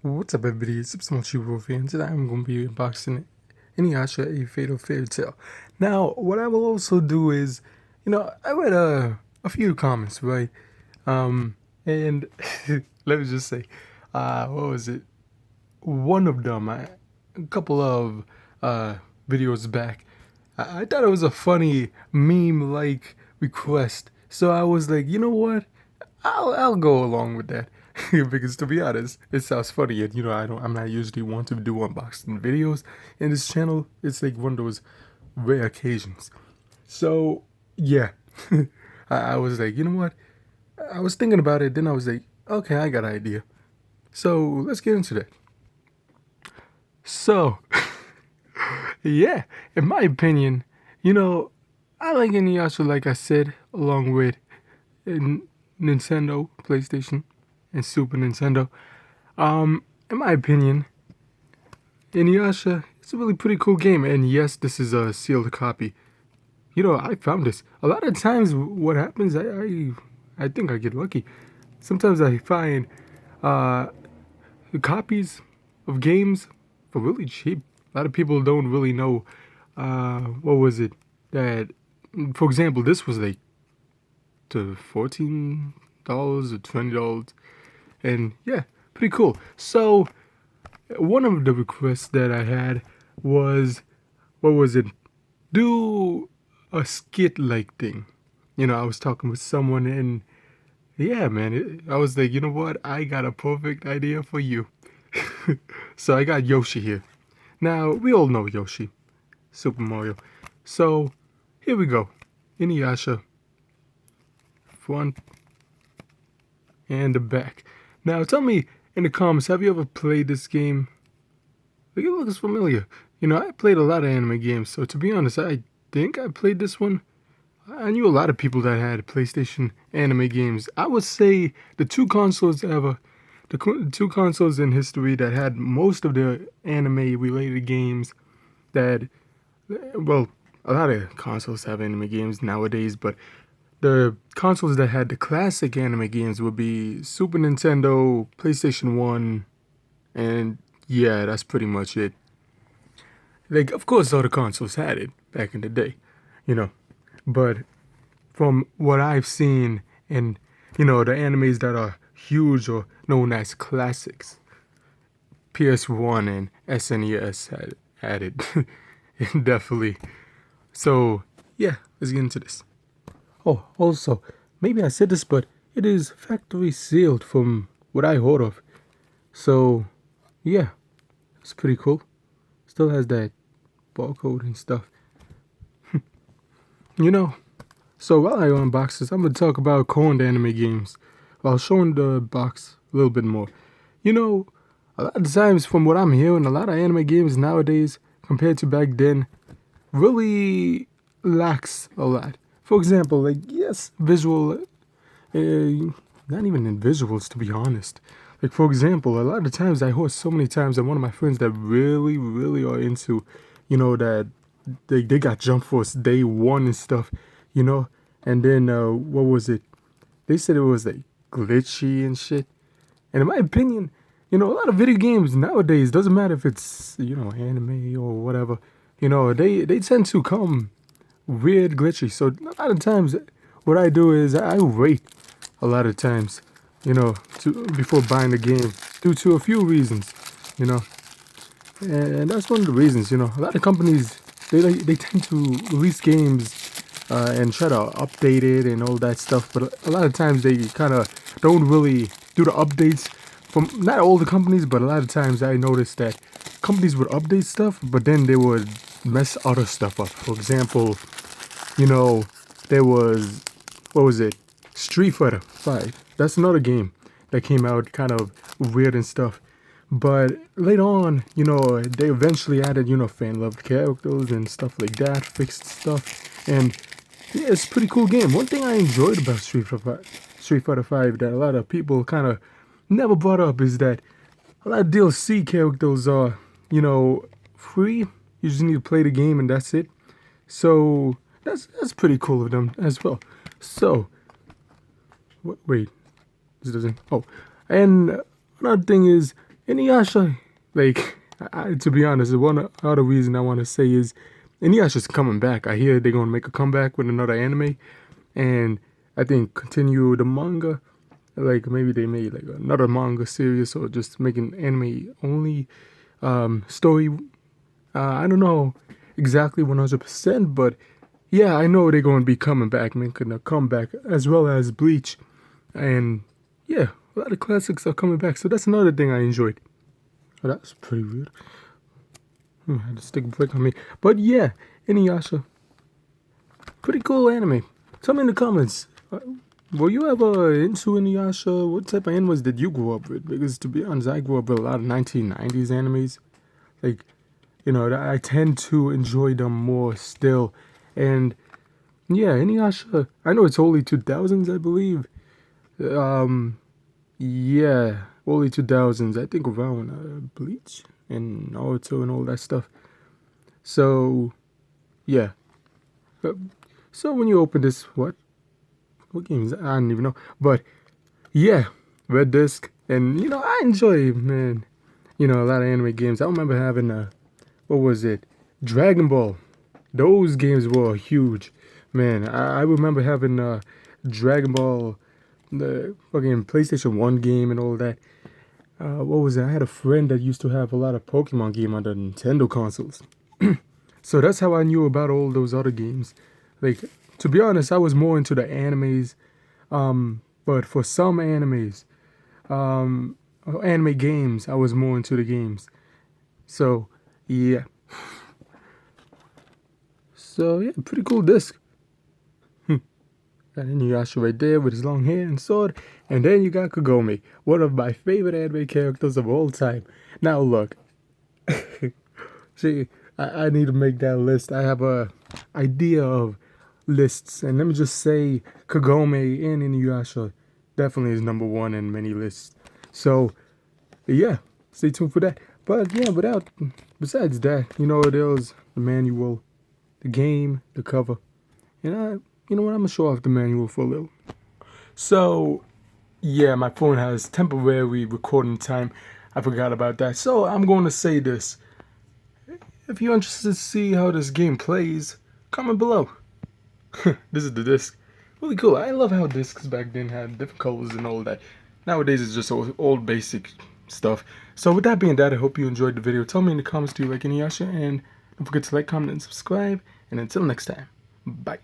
What's up, everybody? It's Supersmallchibiwolf here, and today I'm going to be unboxing Inuyasha, a Fatal Fairy Tale. Now, what I will also do is, I read a few comments, right? And let me just say, what was it? One of them, a couple of videos back, I thought it was a funny meme-like request, so I was like, you know what? I'll go along with that. Because to be honest, it sounds funny, and I'm not usually one to do unboxing videos in this channel. It's like one of those rare occasions. So yeah, I was like, you know what? I was thinking about it. Then I was like, okay, I got an idea. So let's get into that. So yeah, in my opinion, I like Inuyasha, like I said, along with Nintendo, PlayStation, and Super Nintendo. In my opinion, Inuyasha, it's a really pretty cool game, and yes, this is a sealed copy. I found this. A lot of times, what happens, I think I get lucky. Sometimes I find uh, copies of games for really cheap. A lot of people don't really know, what was it, that, for example, this was like to $14 or $20, and yeah, pretty cool. So, one of the requests that I had was, what was it? Do a skit like thing. I was talking with someone, and yeah, man, I was like, you know what? I got a perfect idea for you. So I got Yoshi here. Now, we all know Yoshi, Super Mario. So here we go. Inuyasha, front and the back. Now, tell me in the comments, have you ever played this game? Like, it looks familiar. I played a lot of anime games, so to be honest, I think I played this one. I knew a lot of people that had PlayStation anime games. I would say the two consoles two consoles in history that had most of their anime-related games that, well, a lot of consoles have anime games nowadays, but the consoles that had the classic anime games would be Super Nintendo, PlayStation 1, and yeah, that's pretty much it. Like, of course, all the consoles had it back in the day, you know. But from what I've seen in, the animes that are huge or known as classics, PS1 and SNES had it. Definitely. So, yeah, let's get into this. Oh, also, maybe I said this, but it is factory sealed from what I heard of. So, yeah, it's pretty cool. Still has that barcode and stuff. You know, so while I unbox this, I'm going to talk about current anime games while showing the box a little bit more. A lot of times from what I'm hearing, a lot of anime games nowadays, compared to back then, really lacks a lot. For example, like, yes, visual, not even in visuals, to be honest. Like, for example, a lot of times I heard so many times that one of my friends that really, really are into, that they got Jump Force day one and stuff, and then, what was it? They said it was like glitchy and shit. And in my opinion, a lot of video games nowadays, doesn't matter if it's, anime or whatever, they tend to come weird glitchy. So a lot of times what I do is I wait a lot of times, before buying the game due to a few reasons, you know. And that's one of the reasons, a lot of companies, they tend to release games and try to update it and all that stuff. But a lot of times they kind of don't really do the updates from, not all the companies, but a lot of times I noticed that companies would update stuff, but then they would mess other stuff up. For example, there was, what was it? Street Fighter 5. That's another game that came out kind of weird and stuff. But later on, they eventually added, fan-loved characters and stuff like that, fixed stuff. And yeah, it's a pretty cool game. One thing I enjoyed about Street Fighter 5 that a lot of people kind of never brought up is that a lot of DLC characters are, free. You just need to play the game and that's it. So that's pretty cool of them as well. So, wait, this doesn't. Oh, and another thing is Inuyasha, like, to be honest, the one other reason I want to say is Inuyasha's coming back. I hear they're gonna make a comeback with another anime, and I think continue the manga. Like maybe they made like another manga series or just making anime only story. I don't know exactly 100%, but yeah, I know they're going to be coming back, making a comeback as well as Bleach, and yeah, a lot of classics are coming back. So that's another thing I enjoyed. Oh, that's pretty weird. I had to stick a break on me, but yeah, Inuyasha, pretty cool anime. Tell me in the comments. Were you ever into Inuyasha? What type of animes did you grow up with? Because to be honest, I grew up with a lot of 1990s animes. Like, I tend to enjoy them more still. And yeah, Inuyasha, I know it's early 2000s, I believe. Yeah, early 2000s. I think around Bleach and Naruto and all that stuff. So, yeah. Uh, So when you open this, what games? I don't even know. But yeah, Red Disc, and I enjoy, man. A lot of anime games. I remember having what was it? Dragon Ball. Those games were huge, man. I remember having Dragon Ball, the fucking PlayStation 1 game and all that. What was it? I had a friend that used to have a lot of Pokemon game on the Nintendo consoles. So that's how I knew about all those other games. Like, to be honest, I was more into the animes. But for some animes, anime games, I was more into the games. So, yeah. So, yeah, pretty cool disc. Got Inuyasha right there with his long hair and sword. And then you got Kagome, one of my favorite anime characters of all time. Now, look. See, I need to make that list. I have a idea of lists. And let me just say, Kagome and Inuyasha definitely is number one in many lists. So, yeah, stay tuned for that. But yeah, besides that, there's the manual, the game, the cover. And you know what, I'm gonna show off the manual for a little. So, yeah, my phone has temporary recording time. I forgot about that. So I'm going to say this. If you're interested to see how this game plays, comment below. This is the disc. Really cool. I love how discs back then had different colors and all that. Nowadays it's just old basic stuff. So with that being said, I hope you enjoyed the video. Tell me in the comments, do you like Inuyasha? And don't forget to like, comment, and subscribe. And until next time, bye.